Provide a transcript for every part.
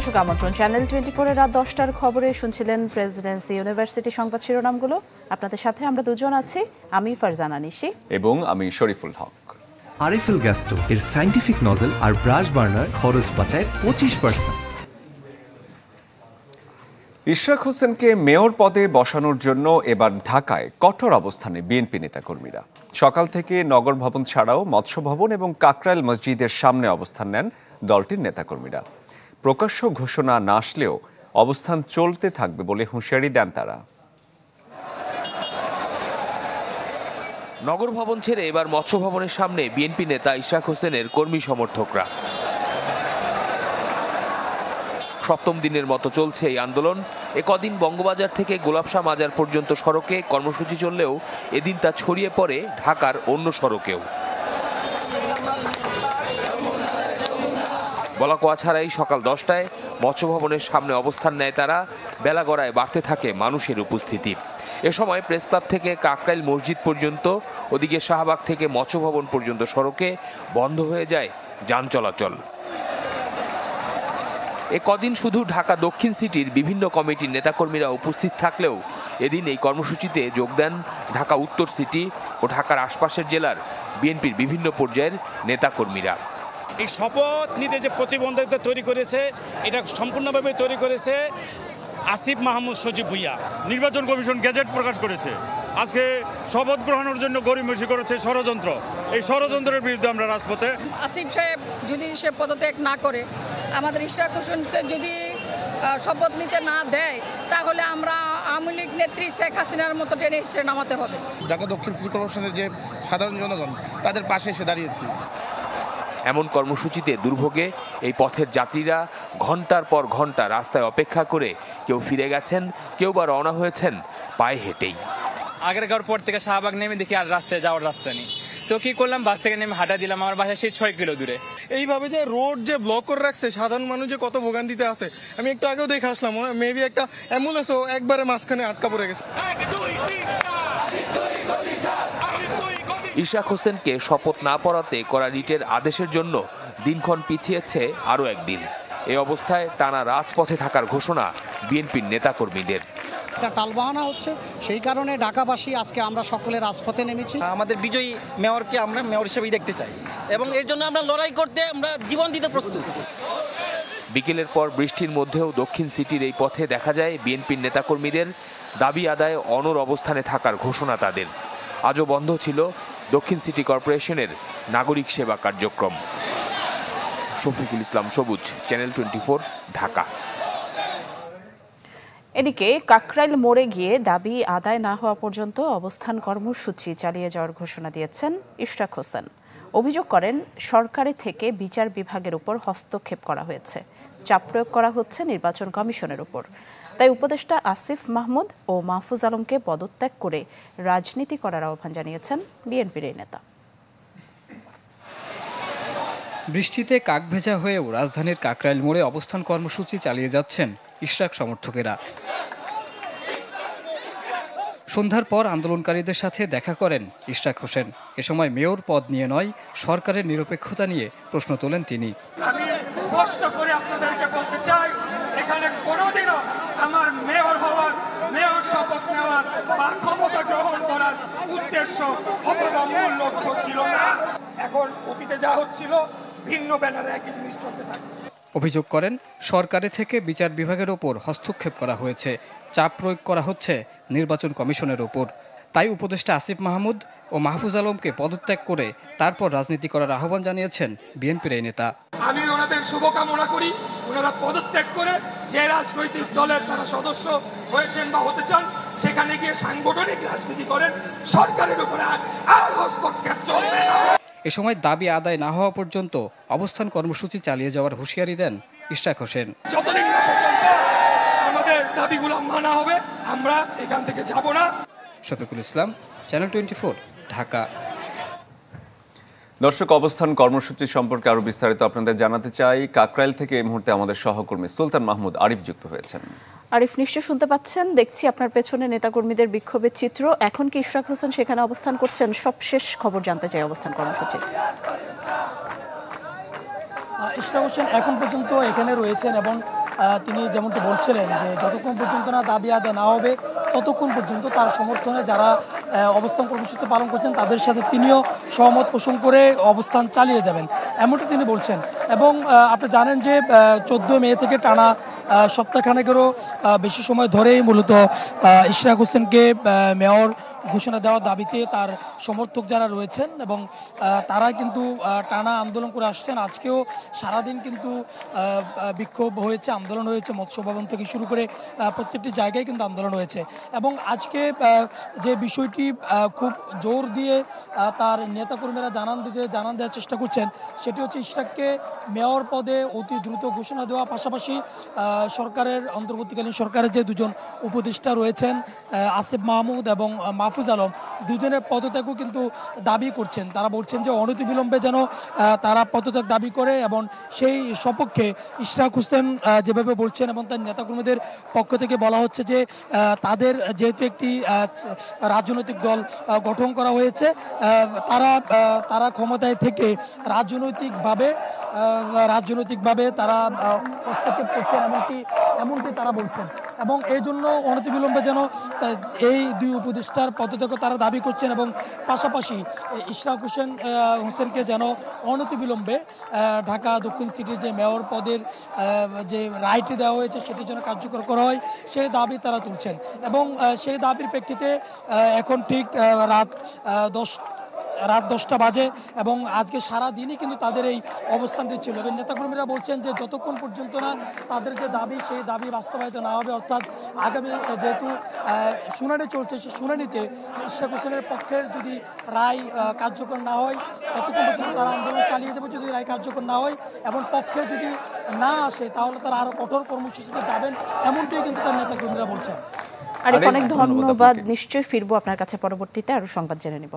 দর্শক আমন্ত্রণ চ্যানেল 24 এর রাত 10টার খবরে শুনছিলেন প্রেসিডেন্সি ইউনিভার্সিটি সংবাদ শিরোনামগুলো। আপনাদের সাথে আমরা দুজন আছি, আমি ফারজানা নিশি এবং আমি শরীফুল হক। আরএফএল গ্যাস্টো এর সায়েন্টিফিক নজল আর ব্রাশ বার্নার খরচ বাঁচায় 25%। ইশরাক হোসেনকে মেয়র পদে বসানোর জন্য এবার ঢাকায় কঠোর অবস্থানে বিএনপি নেতাকর্মীরা। সকাল থেকে নগর ভবন ছাড়াও মৎস্য ভবন এবং কাকরাইল মসজিদের সামনে অবস্থান নেন দলটির নেতাকর্মীরা। প্রকাশ্য ঘোষণা না আসলেও অবস্থান চলতে থাকবে বলে হুঁশিয়ারি দেন তারা। নগর ভবন ছেড়ে এবার মৎস্য ভবনের সামনে বিএনপি নেতা ইশরাক হোসেনের কর্মী সমর্থকরা। সপ্তম দিনের মতো চলছে এই আন্দোলন। কদিন বঙ্গবাজার থেকে গোলাপশাহ মাজার পর্যন্ত সড়কে কর্মসূচি চললেও এদিন তা ছড়িয়ে পড়ে ঢাকার অন্য সড়কেও। বলাকোয়া ছাড়াই সকাল 10টায় মৎস্য ভবনের সামনে অবস্থান নেয় তারা। বেলা গড়ায় বাড়তে থাকে মানুষের উপস্থিতি। এ সময় প্রেস ক্লাব থেকে কাকরাইল মসজিদ পর্যন্ত, ওদিকে শাহবাগ থেকে মৎস্য ভবন পর্যন্ত সড়কে বন্ধ হয়ে যায় যান চলাচল। কদিন শুধু ঢাকা দক্ষিণ সিটির বিভিন্ন কমিটির নেতাকর্মীরা উপস্থিত থাকলেও এদিন এই কর্মসূচিতে যোগ দেন ঢাকা উত্তর সিটি ও ঢাকার আশপাশের জেলার বিএনপির বিভিন্ন পর্যায়ের নেতাকর্মীরা। এই শপথ নিতে যে প্রতিবন্ধকতা তৈরি করেছে, এটা সম্পূর্ণভাবে তৈরি করেছে আসিফ মাহমুদ সজীব ভুইয়া। নির্বাচন কমিশন গেজেট প্রকাশ করেছে, আজকে শপথ গ্রহণের জন্য গরিমসি করেছে ষড়যন্ত্র। এই ষড়যন্ত্রের বিরুদ্ধে আমরা রাজপথে। আসিফ সাহেব যদি সে পদত্যাগ না করে, আমাদের ইশরাক হোসেনকে যদি শপথ নিতে না দেয়, তাহলে আমরা আওয়ামী লীগ নেত্রী শেখ হাসিনার মতো টেনে এসে নামাতে হবে। ঢাকা দক্ষিণ সিটি কর্পোরেশনের যে সাধারণ জনগণ, তাদের পাশে এসে দাঁড়িয়েছি। এমন কর্মসূচিতে দুর্ভোগে এই পথের যাত্রীরা ঘন্টার পর ঘন্টা রাস্তায় অপেক্ষা করে কেউ ফিরে গেছেন, কেউ বা রওনা হয়েছেন পায়ে হেঁটেই। আগেরকার পর থেকে শাহবাগ নেমে দেখি আর রাস্তায় যাওয়ার রাস্তা নেই, তো কি করলাম, বাস থেকে নেমে হাঁটা দিলাম আমার বাসা সেই 6 কিলো দূরে। এইভাবে যে রোড যে ব্লক করে রাখছে, সাধারণ মানুষ যে কত ভোগান্তিতে আছে, আমি একটু আগেও দেখে আসলাম। মেবি একটা অ্যাম্বুলেন্সও একবারে মাঝখানে আটকা পড়ে গেছে। ইশরাক হোসেনকে শপথ না পড়াতে করা রিটের আদেশের জন্য দিনক্ষণ পিছিয়েছে আরও একদিন। এই অবস্থায় টানা রাজপথে থাকার ঘোষণা বিএনপির নেতাকর্মীদের। টালবাহানা হচ্ছে, সেই কারণে ঢাকাবাসী আজকে আমরা সকলে রাজপথে নেমেছি। আমাদের বিজয়ী মেয়রকে আমরা মেয়র হিসেবেই দেখতে চাই এবং এর জন্য আমরা লড়াই করতে, আমরা জীবন দিতে প্রস্তুত। বিকেলের পর বৃষ্টির মধ্যেও দক্ষিণ সিটির এই পথে দেখা যায় বিএনপির নেতাকর্মীদের। দাবি আদায়ে অনড় অবস্থানে থাকার ঘোষণা তাদের। আজও বন্ধ ছিল দক্ষিণ সিটি কর্পোরেশনের নাগরিক সেবা কার্যক্রম। শফিকুল ইসলাম সবুজ, চ্যানেল 24, ঢাকা। এদিকে কাকরাইল মোড়ে গিয়ে দাবি আদায় না হওয়া পর্যন্ত অবস্থান কর্মসূচি চালিয়ে যাওয়ার ঘোষণা দিয়েছেন ইশরাক হোসেন। অভিযোগ করেন সরকারি থেকে বিচার বিভাগের উপর হস্তক্ষেপ করা হয়েছে, চাপ প্রয়োগ করা হচ্ছে নির্বাচন কমিশনের উপর। তাই উপদেষ্টা আসিফ মাহমুদ ও মাহফুজ আলমকে পদত্যাগ করে রাজনীতি করার আহ্বান জানিয়েছেন বিএনপির এই নেতা। বৃষ্টিতে কাকভেজা হয়েও রাজধানীর কাকরাইল মোড়ে অবস্থান কর্মসূচি চালিয়ে যাচ্ছেন ইশরাক সমর্থকেরা। সন্ধ্যার পর আন্দোলনকারীদের সাথে দেখা করেন ইশরাক হোসেন। এ সময় মেয়র পদ নিয়ে নয়, সরকারের নিরপেক্ষতা নিয়ে প্রশ্ন তোলেন তিনি। আমি স্পষ্ট করে আপনাদেরকে বলতে চাই, এখানে কোনোদিনও আমার মেয়র হওয়ার, মেয়র শপথ নেওয়ার বা ক্ষমতা গ্রহণ করার উদ্দেশ্য অথবা মূল লক্ষ্য ছিল না। এখন অতীতে যা হচ্ছিল, ভিন্ন ব্যানারে একই জিনিস চলতে থাকে। অভিযোগ করেন সরকারি থেকে বিচার বিভাগের ওপর হস্তক্ষেপ করা হয়েছে, চাপ প্রয়োগ করা হচ্ছে নির্বাচন কমিশনের ওপর। তাই উপদেষ্টা আসিফ মাহমুদ ও মাহফুজ আলমকে পদত্যাগ করে তারপর রাজনীতি করার আহ্বান জানিয়েছেন বিএনপির এই নেতা। আমি ওনাদের শুভকামনা করি, ওনারা পদত্যাগ করে যে রাজনৈতিক দলের তারা সদস্য হয়েছেন বা হতে চান, সেখানে গিয়ে সাংগঠনিক রাজনীতি করেন, সরকারের উপরে আর হস্তক্ষেপ চলবে না। এ সময় দাবি আদায় না হওয়া পর্যন্ত অবস্থান কর্মসূচি চালিয়ে যাওয়ার হুঁশিয়ারি দেন ইশরাক হোসেন। যতদিন না পর্যন্ত আমাদের দাবিগুলো মানা হবে, আমরা এখান থেকে যাব না। শফিকুল ইসলাম, চ্যানেল 24, ঢাকা। দর্শক, অবস্থান কর্মসূচি সম্পর্কে আরো বিস্তারিত আপনাদের জানাতে চাই। কাকরাইল থেকে এই মুহূর্তে আমাদের সহকর্মী সুলতান মাহমুদ আরিফ যুক্ত হয়েছেন। আরিফ, নিশ্চয় শুনতে পাচ্ছেন, দেখছি আপনার পেছনে নেতাকর্মীদের বিক্ষোভের চিত্র। এখন কি ইশরাক হোসেন সেখানে অবস্থান করছেন? সবশেষ খবর জানতে চাই অবস্থান কর্মসূচি। ইশরাক হোসেন এখন পর্যন্ত এখানে রয়েছেন এবং তিনি যেমনটি বলছিলেন যে যতক্ষণ পর্যন্ত না দাবি আদায় না হবে ততক্ষণ পর্যন্ত তার সমর্থনে যারা অবস্থান কর্মসূচি পালন করছেন তাদের সাথে তিনিও সহমত পোষণ করে অবস্থান চালিয়ে যাবেন এমনটি তিনি বলছেন। এবং আপনি জানেন যে 14 মে থেকে টানা সপ্তাহখানেকেরও বেশি সময় ধরেই মূলত ইশরাক হোসেনকে মেয়র ঘোষণা দেওয়ার দাবিতে তার সমর্থক যারা রয়েছেন এবং তারা কিন্তু টানা আন্দোলন করে আসছেন। আজকেও সারাদিন কিন্তু বিক্ষোভ হয়েছে, আন্দোলন হয়েছে, মৎস্য ভবন থেকে শুরু করে প্রত্যেকটি জায়গায় কিন্তু আন্দোলন হয়েছে। এবং আজকে যে বিষয়টি খুব জোর দিয়ে তার নেতাকর্মীরা জানান দেওয়ার চেষ্টা করছেন সেটি হচ্ছে ইশরাককে মেয়র পদে অতি দ্রুত ঘোষণা দেওয়া, পাশাপাশি সরকারের অন্তর্বর্তীকালীন সরকারের যে দুজন উপদেষ্টা রয়েছেন আসিফ মাহমুদ এবং মাহফুজ আলম, দুজনের পদত্যাগও কিন্তু দাবি করছেন। তারা বলছেন যে অনতিবিলম্বে যেন তারা পদত্যাগ দাবি করে এবং সেই সপক্ষে ইশরাক হোসেন যেভাবে বলছেন এবং তার নেতাকর্মীদের পক্ষ থেকে বলা হচ্ছে যে তাদের যেহেতু একটি রাজনৈতিক দল গঠন করা হয়েছে তারা ক্ষমতায় থেকে রাজনৈতিকভাবে তারা হস্তক্ষেপ করছেন এমনটি তারা বলছেন এবং এই জন্য অনতিবিলম্বে যেন এই দুই উপদেষ্টার পদত্যাগ তারা দাবি করছেন এবং পাশাপাশি ইশরাক হোসেনকে যেন অনতিবিলম্বে ঢাকা দক্ষিণ সিটির যে মেয়র পদের যে রায়টি দেওয়া হয়েছে সেটি যেন কার্যকর করা হয় সেই দাবি তারা তুলছেন। এবং সেই দাবির প্রেক্ষিতে এখন ঠিক রাত 10টা বাজে এবং আজকে সারা দিনই কিন্তু তাদের এই অবস্থানটি ছিল এবং নেতাকর্মীরা বলছেন যে যতক্ষণ পর্যন্ত না তাদের যে দাবি সেই দাবি বাস্তবায়িত না হবে, অর্থাৎ আগামী যেহেতু শুনানি চলছে সেই শুনানিতে ইশরাক হোসেনের পক্ষের যদি রায় কার্যকর না হয় ততক্ষণ পর্যন্ত তারা আন্দোলন চালিয়ে যাবে। যদি রায় কার্যকর না হয় এবং পক্ষে যদি না আসে তাহলে তারা আরও কঠোর কর্মসূচিতে যাবেন, এমনটাই কিন্তু তার নেতাকর্মীরা বলছেন। আর অনেক ধন্যবাদ, নিশ্চয়ই ফিরবো আপনার কাছে পরবর্তীতে আরো সংবাদ জেনে নিব।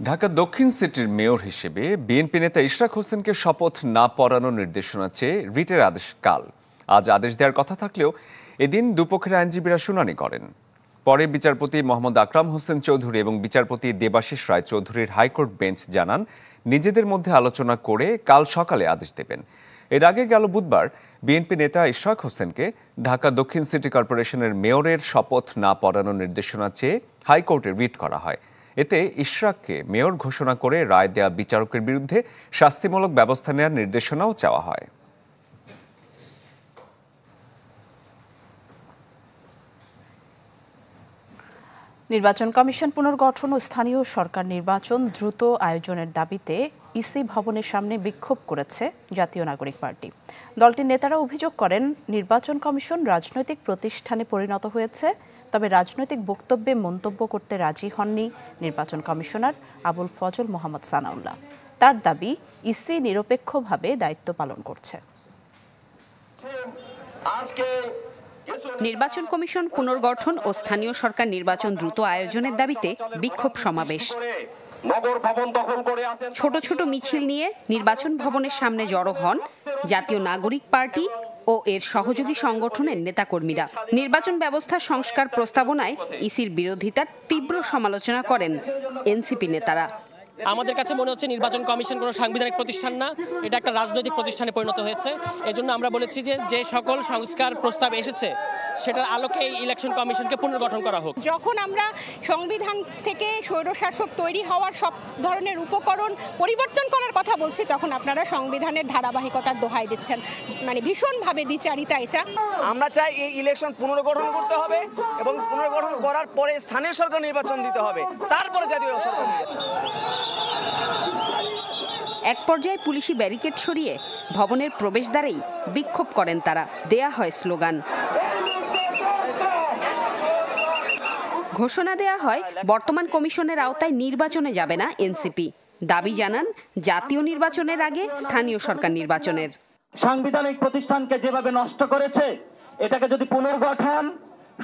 ঢাকা দক্ষিণ সিটির মেয়র হিসেবে বিএনপি নেতা ইশরাক হোসেনকে শপথ না পড়ানোর নির্দেশনা চেয়ে রিটের আদেশ কাল। আজ আদেশ দেওয়ার কথা থাকলেও এদিন দুপক্ষের আইনজীবীরা শুনানি করেন। পরে বিচারপতি মোহাম্মদ আকরাম হোসেন চৌধুরী এবং বিচারপতি দেবাশিস রায় চৌধুরীর হাইকোর্ট বেঞ্চ জানান নিজেদের মধ্যে আলোচনা করে কাল সকালে আদেশ দেবেন। এর আগে গেল বুধবার বিএনপি নেতা ইশরাক হোসেনকে ঢাকা দক্ষিণ সিটি কর্পোরেশনের মেয়রের শপথ না পড়ানোর নির্দেশনা চেয়ে হাইকোর্টে রিট করা হয়। এতে ইশরাককে মেয়র ঘোষণা করে রায় দেয়া বিচারকের বিরুদ্ধে শাস্তিমূলক ব্যবস্থা নেওয়ার নির্দেশনাও চাওয়া হয়। নির্বাচন কমিশন পুনর্গঠন ও স্থানীয় সরকার নির্বাচন দ্রুত আয়োজনের দাবিতে ইসি ভবনের সামনে বিক্ষোভ করেছে জাতীয় নাগরিক পার্টি। দলটির নেতারা অভিযোগ করেন নির্বাচন কমিশন রাজনৈতিক প্রতিষ্ঠানে পরিণত হয়েছে, তবে রাজনৈতিক বক্তব্যে মন্তব্য করতে রাজি হননি নির্বাচন কমিশনার আবুল ফজল মোহাম্মদ সানাউল্লাহ। তার দাবি ইসি নিরপেক্ষভাবে দায়িত্ব পালন করছে। নির্বাচন কমিশন পুনর্গঠন ও স্থানীয় সরকার নির্বাচন দ্রুত আয়োজনের দাবিতে বিক্ষোভ সমাবেশ। ছোট ছোট মিছিল নিয়ে নির্বাচন ভবনের সামনে জড়ো হন জাতীয় নাগরিক পার্টি ও এর সহযোগী সংগঠনের নেতাকর্মীরা। নির্বাচন ব্যবস্থা সংস্কার প্রস্তাবনায় ইসির বিরোধিতার তীব্র সমালোচনা করেন এনসিপি নেতারা। আমাদের কাছে মনে হচ্ছে নির্বাচন কমিশন কোনো সাংবিধানিক প্রতিষ্ঠান না, এটা একটা রাজনৈতিক প্রতিষ্ঠানে পরিণত হয়েছে। এজন্য আমরা বলেছি যে সকল সংস্কার প্রস্তাব এসেছে সেটার আলোকে এই ইলেকশন কমিশনকে পুনর্গঠন করা হোক। যখন আমরা সংবিধান থেকে স্বৈরশাসক তৈরি হওয়ার সব ধরনের উপকরণ পরিবর্তন করার কথা বলছি, তখন আপনারা সংবিধানের ধারাবাহিকতার দোহাই দিচ্ছেন, মানে ভীষণভাবে দ্বিচারিতা এটা। আমরা চাই এই ইলেকশন পুনর্গঠন করতে হবে এবং পুনর্গঠন করার পরে স্থানীয় সরকার নির্বাচন দিতে হবে, তারপরে জাতীয় সরকার নির্বাচন। এক পর্যায়ে পুলিশি ব্যারিকেড সরিয়ে ভবনের প্রবেশদ্বারেই বিক্ষোভ করেন তারা। দেয়া হয় স্লোগান। ঘোষণা দেয়া হয় বর্তমান কমিশনের আওতায় নির্বাচনে যাবে না এনসিপি। দাবি জানান জাতীয় নির্বাচনের আগে স্থানীয় সরকার নির্বাচনের। সাংবিধানিক প্রতিষ্ঠানকে যেভাবে নষ্ট করেছে, এটাকে যদি পুনর্গঠন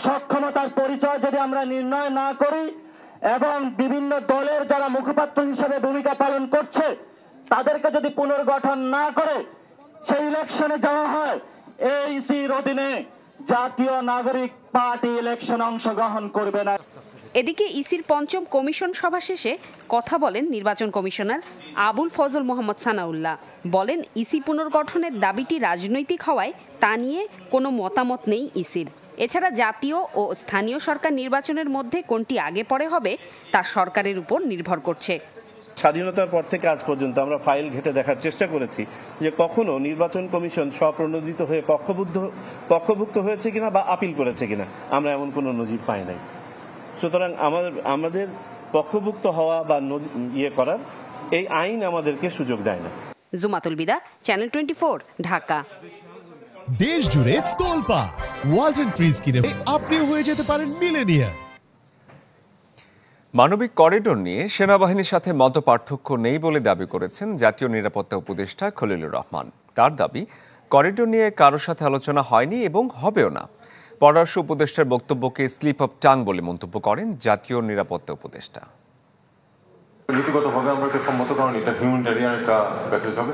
সক্ষমতার পরিচয় যদি আমরা নির্ণয় না করি এবং বিভিন্ন দলের যারা মুখপাত্র হিসেবে ভূমিকা পালন করছে তাদেরকে যদি পুনর্গঠন না করে সেই ইলেকশনে যাওয়া হয়, এইসির অধীনে জাতীয় নাগরিক পার্টি ইলেকশনে অংশগ্রহণ করবে না। এদিকে ইসির পঞ্চম কমিশন সভা শেষে কথা বলেন নির্বাচন কমিশনার আবুল ফজল মোহাম্মদ সানাউল্লাহ। বলেন ইসি পুনর্গঠনের দাবিটি রাজনৈতিক হওয়ায় তা নিয়ে কোনো মতামত নেই ইসির। এছাড়া জাতীয় ও স্থানীয় সরকার নির্বাচনের মধ্যে কোনটি আগে পরে হবে তা সরকারের উপর নির্ভর করছে। স্বাধীনতার পর থেকে আজ পর্যন্ত আমরা ফাইল ঘেটে দেখার চেষ্টা করেছি যে কখনো নির্বাচন কমিশন স্বপ্রণোদিত হয়ে পক্ষভুক্ত হয়েছে কিনা বা আপিল করেছে কিনা, আমরা এমন কোনো নজির পাই নাই। সুতরাং আমাদের পক্ষভুক্ত হওয়া বা করার এই আইন আমাদেরকে সুযোগ দেয় না। জুমাতুল বিদা, চ্যানেল 24, ঢাকা। দেশ জুড়ে তোলপা ওয়ালটন ফ্রিজ কিনে আপনিও হয়ে যেতে পারেন মিলেনিয়ার। মানবিক করিডোর নিয়ে সেনাবাহিনীর সাথে মতপার্থক্য নেই বলে দাবি করেছেন জাতীয় নিরাপত্তা উপদেষ্টা খলিলুর রহমান। তার দাবি, করিডোর নিয়ে কারোর সাথে আলোচনা হয়নি এবং হবেও না। পররাষ্ট্র উপদেষ্টার বক্তব্যকে স্লিপ অফ টাং বলে মন্তব্য করেন জাতীয় নিরাপত্তা উপদেষ্টা। নীতিগতভাবে আমরা একটা সম্মত কারণ এটা হিউম্যানিটেরিয়ান একটা মেসেজ হবে।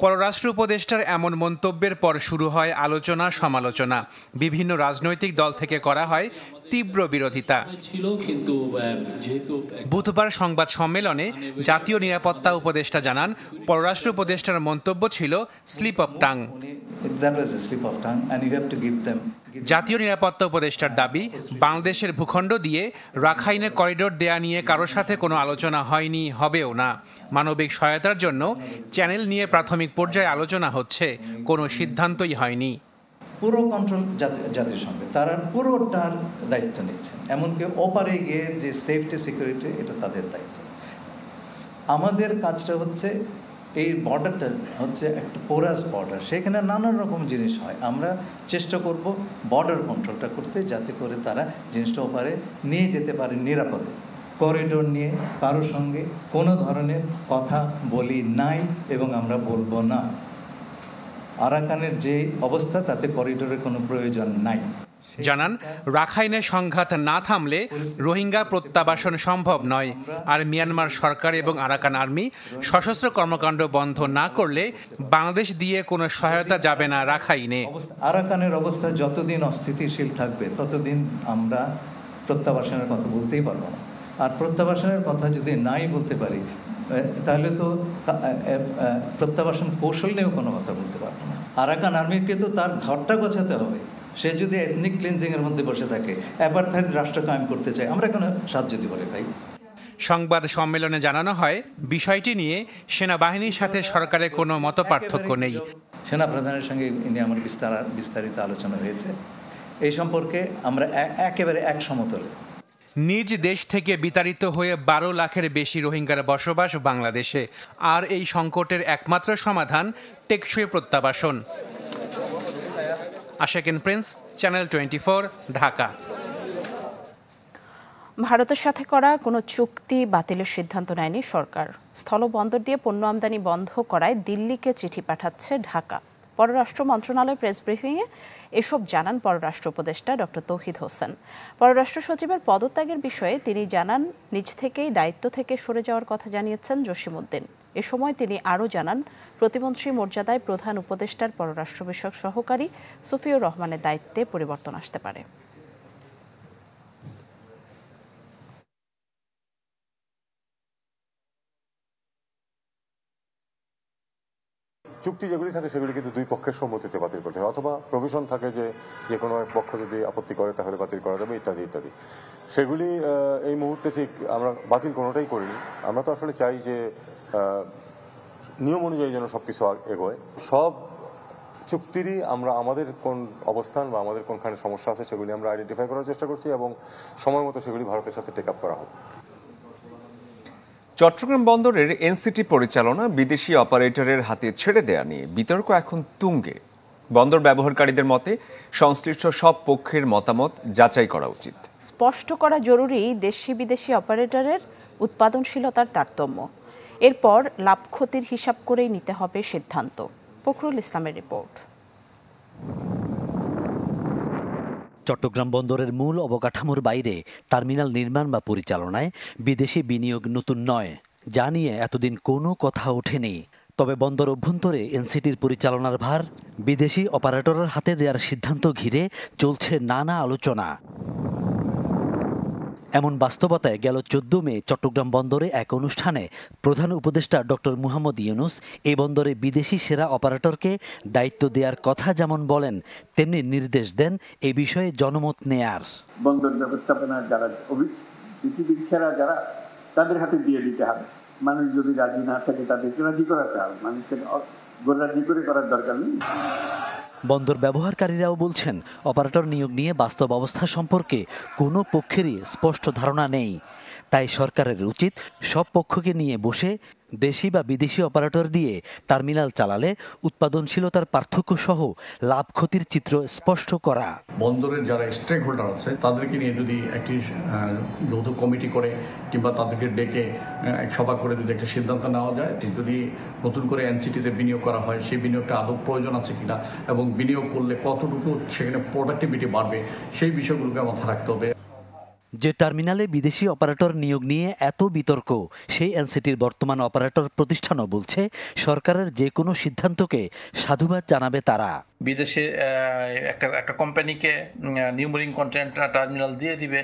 পররাষ্ট্র উপদেষ্টার এমন মন্তব্যের পর শুরু হয় আলোচনা সমালোচনা। বিভিন্ন রাজনৈতিক দল থেকে করা হয় তীব্র বিরোধিতা। বুধবার সংবাদ সম্মেলনে জাতীয় নিরাপত্তা উপদেষ্টা জানান, পররাষ্ট্র উপদেষ্টার মন্তব্য ছিল স্লিপ অফ টাং। জাতীয় নিরাপত্তা উপদেষ্টার দাবি, বাংলাদেশের ভূখণ্ড দিয়ে রাখাইনে করিডোর দেয়া নিয়ে কারোর সাথে কোনো আলোচনা হয়নি, হবেও না। মানবিক সহায়তার জন্য চ্যানেল নিয়ে প্রাথমিক পর্যায়ে আলোচনা হচ্ছে, কোনো সিদ্ধান্তই হয়নি। পুরো কন্ট্রোল জাতিসংঘে, তারা পুরোটার দায়িত্ব নিচ্ছেন, এমনকি ওপারে গিয়ে যে সেফটি সিকিউরিটি এটা তাদের দায়িত্ব। আমাদের কাজটা হচ্ছে এই বর্ডারটা হচ্ছে একটা পোরাস বর্ডার, সেখানে নানান রকম জিনিস হয়। আমরা চেষ্টা করব বর্ডার কন্ট্রোলটা করতে, যাতে করে তারা জিনিসটা ওপারে নিয়ে যেতে পারে নিরাপদে। করিডোর নিয়ে কারোর সঙ্গে কোনো ধরনের কথা বলি নাই এবং আমরা বলবো না। আরাকানের যে অবস্থা, তাতে করিডোরের কোনো প্রয়োজন নাই। জানান, রাখাইনে সংঘাত না থামলে রোহিঙ্গা প্রত্যাবাসন সম্ভব নয়। আর মিয়ানমার সরকার এবং আরাকান আর্মি সশস্ত্র কর্মকাণ্ড বন্ধ না করলে বাংলাদেশ দিয়ে কোনো সহায়তা যাবে না রাখাইনে। আরাকানের অবস্থা যতদিন অস্থিতিশীল থাকবে ততদিন আমরা প্রত্যাবাসনের কথা বলতেই পারবো না। আর প্রত্যাবাসনের কথা যদি নাই বলতে পারি, তাহলে তো প্রত্যাবাসন কৌশল নিয়েও কোনো কথা বলতে পারবো না। আরাকান আর্মিকে তো তার ঘরটা গোছাতে হবে। সে যদি এথনিক ক্লিনজিংয়ের মধ্যে বসে থাকে, অ্যাপার্থাইড রাষ্ট্র কায়েম করতে চায়, আমরা কেন সাহায্য দিব রে ভাই? সংবাদ সম্মেলনে জানানো হয়, বিষয়টি নিয়ে সেনাবাহিনীর সাথে সরকারের কোনো মতপার্থক্য নেই। সেনাপ্রধানের সঙ্গে নিয়ে আমার বিস্তারিত আলোচনা হয়েছে। এই সম্পর্কে আমরা একেবারে এক সমতলে। নিজ দেশ থেকে বিতাড়িত হয়ে 12 লাখের বেশি রোহিঙ্গার বসবাস বাংলাদেশে। আর এই সংকটের একমাত্র সমাধান টেকসই প্রত্যাবাসন। আশাকিন প্রিন্স, চ্যানেল 24, ঢাকা। ভারতের সাথে করা কোনো চুক্তি বাতিলের সিদ্ধান্ত নেয়নি সরকার। স্থলবন্দর দিয়ে পণ্য আমদানি বন্ধ করায় দিল্লিকে চিঠি পাঠাচ্ছে ঢাকা। পররাষ্ট্র মন্ত্রণালয় প্রেস ব্রিফিংয়ে এসব জানান পররাষ্ট্র উপদেষ্টা ডক্টর তৌহিদ হোসেন। পররাষ্ট্র সচিবের পদত্যাগের বিষয়ে তিনি জানান, নিজ থেকেই দায়িত্ব থেকে সরে যাওয়ার কথা জানিয়েছেন জসিমউদ্দিন। এ সময় তিনি আরও জানান, প্রতিমন্ত্রী মর্যাদায় প্রধান উপদেষ্টার পররাষ্ট্র বিষয়ক সহকারী সুফিউর রহমানের দায়িত্বে পরিবর্তন আসতে পারে। চুক্তি যেগুলি থাকে সেগুলি কিন্তু দুই পক্ষের সম্মতিতে বাতিল করতে হয়, অথবা প্রভিশন থাকে যে কোনো এক পক্ষ যদি আপত্তি করে তাহলে বাতিল করা যাবে, ইত্যাদি ইত্যাদি। সেগুলি এই মুহূর্তে ঠিক আমরা বাতিল কোনোটাই করিনি। আমরা তো আসলে চাই যে নিয়ম অনুযায়ী যেন সবকিছু এগোয়। সব চুক্তিরই আমরা আমাদের কোন অবস্থান বা আমাদের কোনখানে সমস্যা আছে সেগুলি আমরা আইডেন্টিফাই করার চেষ্টা করছি এবং সময় মতো সেগুলি ভারতের সাথে টেক আপ করা হবে। চট্টগ্রাম বন্দরের এনসিটি পরিচালনা বিদেশি অপারেটরের হাতে ছেড়ে দেয়া নিয়ে বিতর্ক এখন তুঙ্গে। বন্দর ব্যবহারকারীদের মতে সংশ্লিষ্ট সব পক্ষের মতামত যাচাই করা উচিত। স্পষ্ট করা জরুরি, দেশি বিদেশি অপারেটরের উৎপাদনশীলতার তারতম্য। এরপর লাভ ক্ষতির হিসাব করেই নিতে হবে সিদ্ধান্ত। ফখরুল ইসলামের রিপোর্ট। চট্টগ্রাম বন্দরের মূল অবকাঠামোর বাইরে টার্মিনাল নির্মাণ বা পরিচালনায় বিদেশি বিনিয়োগ নতুন নয়, যা নিয়ে এতদিন কোনো কথা ওঠেনি। তবে বন্দর অভ্যন্তরে এনসিটির পরিচালনার ভার বিদেশি অপারেটরের হাতে দেওয়ার সিদ্ধান্ত ঘিরে চলছে নানা আলোচনা। এমন বাস্তবতায় গেল 14 মে চট্টগ্রাম বন্দরে এক অনুষ্ঠানে প্রধান উপদেষ্টা ডক্টর মুহাম্মদ ইউনূস এই বন্দরে বিদেশি সেরা অপারেটরকে দায়িত্ব দেওয়ার কথা যেমন বলেন, তেমনি নির্দেশ দেন এ বিষয়ে জনমত নেয়ার। বন্দর ব্যবস্থাপনার যারা পৃথিবীর সেরা যারা, তাদের হাতে দিয়ে দিতে হবে। মানুষ যদি রাজি না থাকে তাদেরকে রাজি করাতে হবে, মানুষকে রাজি করে করার দরকার নেই। বন্দর ব্যবহারকারীরাও বলছেন, অপারেটর নিয়োগ নিয়ে বাস্তব অবস্থা সম্পর্কে কোনো পক্ষেরই স্পষ্ট ধারণা নেই। তাই সরকারের উচিত সব পক্ষকে নিয়ে বসে দেশি বা বিদেশি অপারেটর দিয়ে টার্মিনাল চালালে উৎপাদনশীলতার পার্থক্য সহ লাভ ক্ষতির চিত্র স্পষ্ট করা। বন্দরের যারা স্টেক হোল্ডার আছে তাদেরকে নিয়ে যদি একটি যৌথ কমিটি করে কিংবা তাদেরকে ডেকে এক সভা করে যদি একটা সিদ্ধান্ত নেওয়া যায়, যদি নতুন করে এনসিটিতে বিনিয়োগ করা হয়, সেই বিনিয়োগটা আদৌ প্রয়োজন আছে কিনা এবং বিনিয়োগ করলে কতটুকু সেখানে প্রোডাক্টিভিটি বাড়বে, সেই বিষয়গুলোকে মাথায় রাখতে হবে। যে টার্মিনালে বিদেশি অপারেটর নিয়োগ নিয়ে এত বিতর্ক, সেই এনসিটির বর্তমান অপারেটর প্রতিষ্ঠানও বলছে সরকারের যে কোনো সিদ্ধান্তকে সাধুবাদ জানাবে তারা। বিদেশে একটা কোম্পানিকে নিউমেরিং কন্টেন্ট টার্মিনাল দিয়ে দিবে,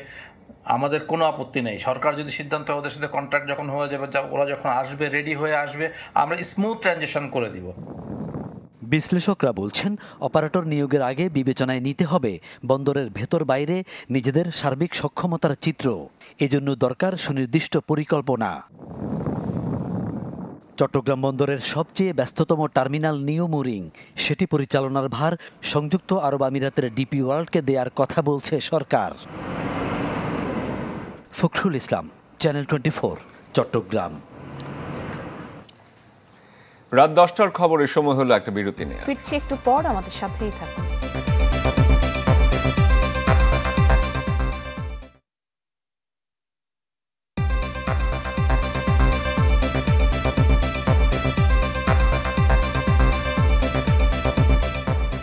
আমাদের কোনো আপত্তি নেই। সরকার যদি সিদ্ধান্ত ওদের সাথে কন্ট্রাক্ট যখন হয়ে যাবে, ওরা যখন আসবে, রেডি হয়ে আসবে, আমরা স্মুথ ট্রানজিশন করে দিব। বিশ্লেষকরা বলছেন, অপারেটর নিয়োগের আগে বিবেচনায় নিতে হবে বন্দরের ভেতর বাইরে নিজেদের সার্বিক সক্ষমতার চিত্র। এজন্য দরকার সুনির্দিষ্ট পরিকল্পনা। চট্টগ্রাম বন্দরের সবচেয়ে ব্যস্ততম টার্মিনাল নিউ মুরিং, সেটি পরিচালনার ভার সংযুক্ত আরব আমিরাতের ডিপি ওয়ার্ল্ডকে দেওয়ার কথা বলছে সরকার। ফখরুল ইসলাম, চ্যানেল 24, চট্টগ্রাম। রাত 10টার খবরের সময় হলো একটা বিরতি নিয়ে ফিরছি একটু পর, আমাদের সাথেই থাকুন।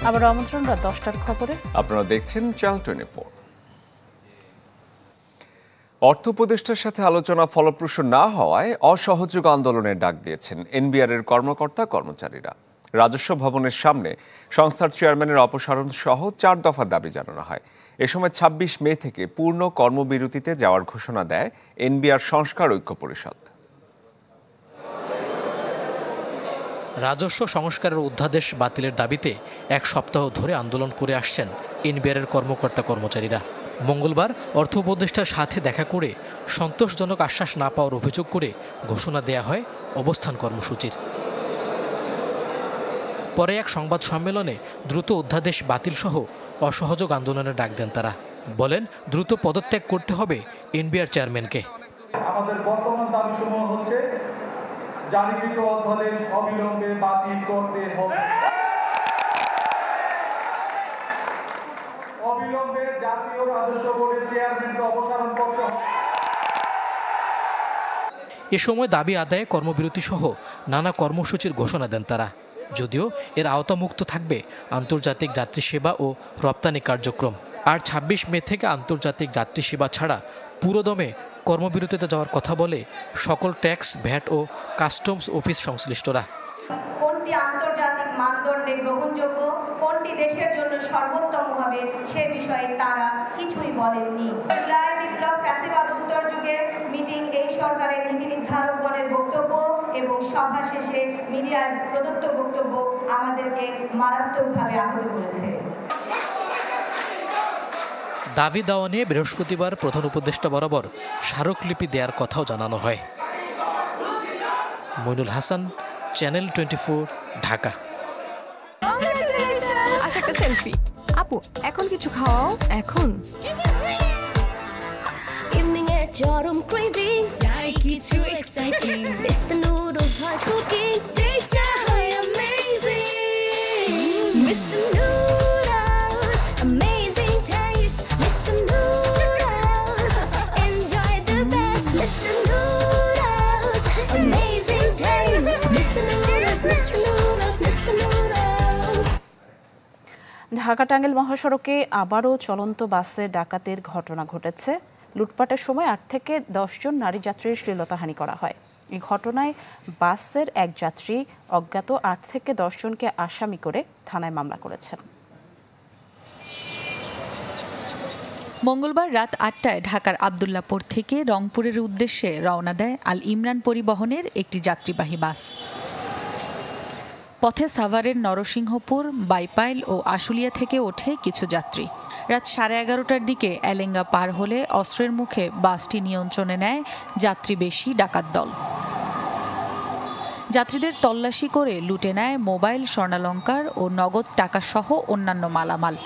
আবার আমন্ত্রণ রাত 10টার খবরে। আপনারা দেখছেন চ্যানেল 24। অর্থ উপদেষ্টার সাথে আলোচনা ফলপ্রসূ না হওয়ায় অসহযোগ আন্দোলনের ডাক দিয়েছেন এনবিআর এর কর্মকর্তা কর্মচারীরা। রাজস্ব ভবনের সামনে সংস্থার চেয়ারম্যানের অপসারণ সহ 4 দফা দাবি জানানো হয়। এ সময় 26 মে থেকে পূর্ণ কর্মবিরতিতে যাওয়ার ঘোষণা দেয় এনবিআর সংস্কার ঐক্য পরিষদ। রাজস্ব সংস্কারের অধ্যাদেশ বাতিলের দাবিতে 1 সপ্তাহ ধরে আন্দোলন করে আসছেন এনবিআর এর কর্মকর্তা কর্মচারীরা। মঙ্গলবার অর্থ উপদেষ্টার সাথে দেখা করে সন্তোষজনক আশ্বাস না পাওয়ার অভিযোগ করে ঘোষণা দেয়া হয় অবস্থান কর্মসূচির। পরে এক সংবাদ সম্মেলনে দ্রুত অধ্যাদেশ বাতিল সহ অসহযোগ আন্দোলনের ডাক দেন তারা। বলেন, দ্রুত পদত্যাগ করতে হবে এনবিআর চেয়ারম্যানকে। আমাদের বর্তমান দাবিসমূহ হচ্ছে, জারিকৃত অধ্যাদেশ অবিলম্বে বাতিল করতে হবে। অবিলম্বে জাতীয় রাজস্ব বোর্ডের চেয়ারম্যানকে অপসারণ করতে হবে। এ সময় দাবি আদায়ে কর্মবিরতি সহ নানা কর্মসূচির ঘোষণা দেন তারা। যদিও এর আওতামুক্ত থাকবে আন্তর্জাতিক যাত্রী সেবা ও রপ্তানি কার্যক্রম। আর 26 মে থেকে আন্তর্জাতিক যাত্রী সেবা ছাড়া পুরোদমে কর্মবিরতিতে যাওয়ার কথা বলে সকল ট্যাক্স, ভ্যাট ও কাস্টমস অফিস সংশ্লিষ্টরা। কোনটি আন্তর্জাতিক মানদণ্ডে গ্রহণযোগ্য, কোনটি দেশের জন্য সর্বোত্তম হবে, সে বিষয়ে তারা কিছুই বলেননি। জুলাই বিপ্লব ফ্যাসিবাদ উত্তর যুগে মিটিং এই সরকারের নীতি নির্ধারকগণের বক্তব্য এবং সভা শেষে মিডিয়ার প্রদত্ত বক্তব্য আমাদেরকে মারাত্মকভাবে আহত করেছে। দাবি দেওয়া নিয়ে বৃহস্পতিবার প্রধান উপদেষ্টা বরাবর স্মারকলিপি দেওয়ার কথাও জানানো হয়। মইনুল হাসান, চ্যানেল 24, ঢাকা। সেলফি আপু, এখন কিছু খাওয়াও। এখন ইভিনিং এর চরম ক্রেভিং, চাই কিছু exciting. Mister noodles hot cooking, taste হয় amazing. Mister noodles amazing taste. Mister noodles enjoy the best. Mister noodles amazing taste. Mister noodles, mister noodles, mister noodles. Dhaka Tangail মহাসড়কে আবারও চলন্ত বাসে ডাকাতির ঘটনা ঘটেছে। লুটপাটের সময় 8 থেকে 10 জন নারী যাত্রীর শ্লীলতাহানি করা হয়। এই ঘটনায় বাসের এক যাত্রী অজ্ঞাত 8 থেকে 10 জনকে আসামি করে থানায় মামলা করেছেন। মঙ্গলবার রাত ৮টায় ঢাকার আব্দুল্লাহপুর থেকে রংপুরের উদ্দেশ্যে রওনা দেয় আল ইমরান পরিবহনের একটি যাত্রীবাহী বাস। পথে সাভারের নরসিংহপুর, বাইপাইল ও আশুলিয়া থেকে ওঠে কিছু যাত্রী। রাত 11:30টার দিকে এলেঙ্গা পার হলে অস্ত্রের মুখে বাসটি নিয়ন্ত্রণে নেয় যাত্রীবেশী ডাকাত দল। যাত্রীদের তল্লাশি করে লুটে নেয় মোবাইল, স্বর্ণালংকার ও নগদ টাকাসহ অন্যান্য মালামাল।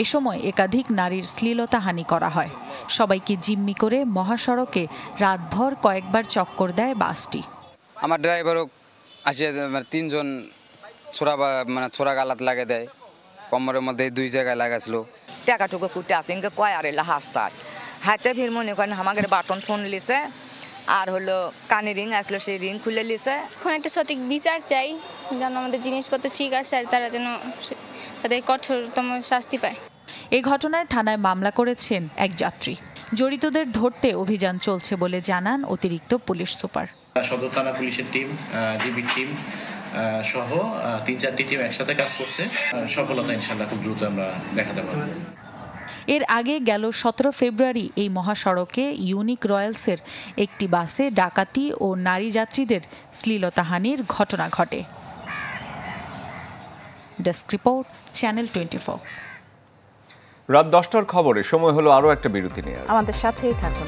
এ সময় একাধিক নারীর শ্লীলতাহানি করা হয়। সবাইকে জিম্মি করে মহাসড়কে রাতভর কয়েকবার চক্কর দেয় বাসটি। আমার ড্রাইভারও আসে 3জন ছোড়া গালাত লাগে দেয়, কোমরের মধ্যে 2 জায়গায় লাগাছিল। টাকাটুকু কুটে আসেন কয় আর এলা হাসতার হাতে ফির মনে করেন আমাদের বাটন ফোন লিছে আর হলো কানে রিং আসলো, সেই রিং খুলে লিছে। এখন একটা সঠিক বিচার চাই, যেন আমাদের জিনিসপত্র ঠিক আছে আর তারা যেন তাদের কঠোরতম শাস্তি পায়। এই ঘটনায় থানায় মামলা করেছেন এক যাত্রী। জড়িতদের ধরতে অভিযান চলছে বলে জানান অতিরিক্ত পুলিশ সুপার। সদর থানা পুলিশের টিম, ডিবি টিম সহ 3-4টি টিম একসাথে কাজ করছে। সফলতা ইনশাআল্লাহ খুব দ্রুত আমরা দেখাতে পারব। এর আগে গেল 17 ফেব্রুয়ারি এই মহাসড়কে ইউনিক রয়্যালসের একটি বাসে ডাকাতি ও নারী যাত্রীদের শ্লীলতাহানির ঘটনা ঘটে। Desk report, channel 24। রাত 10টার খবরে সময় হলো আরও একটা বিরতি নিয়ে। আমাদের সাথেই থাকুন।